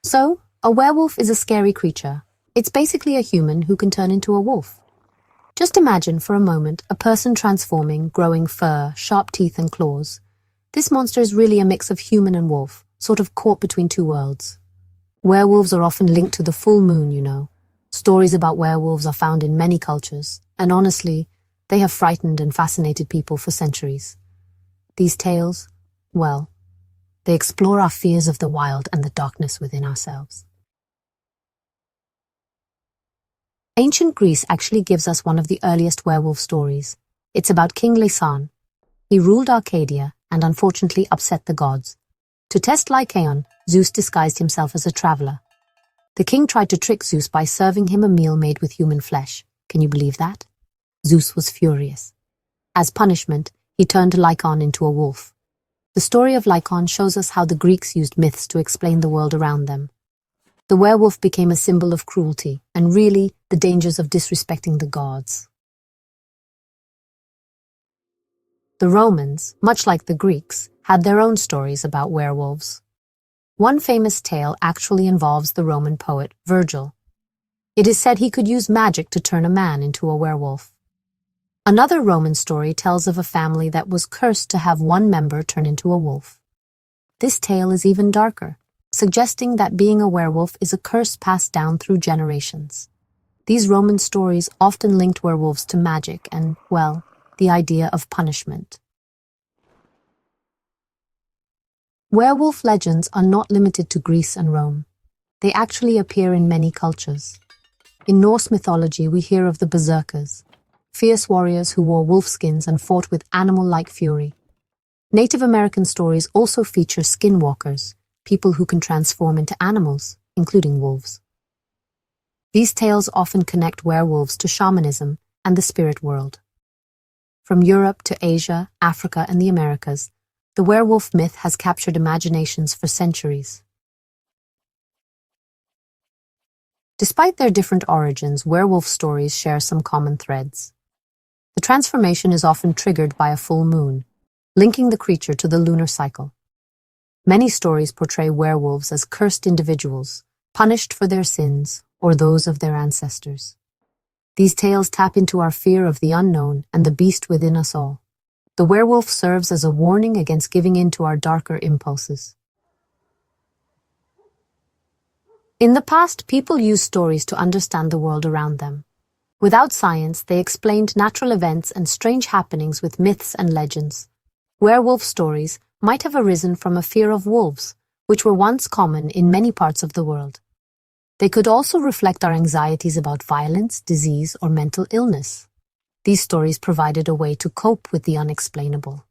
So, a werewolf is a scary creature. It's basically a human who can turn into a wolf. Just imagine for a moment a person transforming, growing fur, sharp teeth and claws. This monster is really a mix of human and wolf, sort of caught between two worlds. Werewolves are often linked to the full moon, you know. Stories about werewolves are found in many cultures, and honestly, they have frightened and fascinated people for centuries. These tales, well, they explore our fears of the wild and the darkness within ourselves. Ancient Greece actually gives us one of the earliest werewolf stories. It's about King Lycaon. He ruled Arcadia and unfortunately upset the gods. To test Lycaon, Zeus disguised himself as a traveler. The king tried to trick Zeus by serving him a meal made with human flesh. Can you believe that? Zeus was furious. As punishment, he turned Lycaon into a wolf. The story of Lycaon shows us how the Greeks used myths to explain the world around them. The werewolf became a symbol of cruelty and really the dangers of disrespecting the gods. The Romans, much like the Greeks, had their own stories about werewolves. One famous tale actually involves the Roman poet Virgil. It is said he could use magic to turn a man into a werewolf. Another Roman story tells of a family that was cursed to have one member turn into a wolf. This tale is even darker, suggesting that being a werewolf is a curse passed down through generations. These Roman stories often linked werewolves to magic and, well, the idea of punishment. Werewolf legends are not limited to Greece and Rome. They actually appear in many cultures. In Norse mythology, we hear of the berserkers, fierce warriors who wore wolfskins and fought with animal-like fury. Native American stories also feature skinwalkers, people who can transform into animals, including wolves. These tales often connect werewolves to shamanism and the spirit world. From Europe to Asia, Africa, and the Americas, the werewolf myth has captured imaginations for centuries. Despite their different origins, werewolf stories share some common threads. The transformation is often triggered by a full moon, linking the creature to the lunar cycle. Many stories portray werewolves as cursed individuals, punished for their sins or those of their ancestors. These tales tap into our fear of the unknown and the beast within us all. The werewolf serves as a warning against giving in to our darker impulses. In the past, people used stories to understand the world around them. Without science, they explained natural events and strange happenings with myths and legends. Werewolf stories might have arisen from a fear of wolves, which were once common in many parts of the world. They could also reflect our anxieties about violence, disease, or mental illness. These stories provided a way to cope with the unexplainable.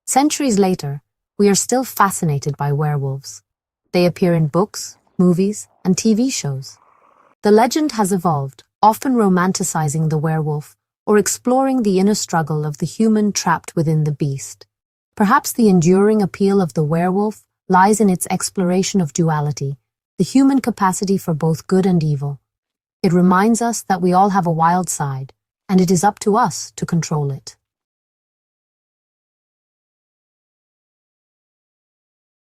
Centuries later, we are still fascinated by werewolves. They appear in books, movies, and TV shows. The legend has evolved, often romanticizing the werewolf or exploring the inner struggle of the human trapped within the beast. Perhaps the enduring appeal of the werewolf lies in its exploration of duality, the human capacity for both good and evil. It reminds us that we all have a wild side, and it is up to us to control it.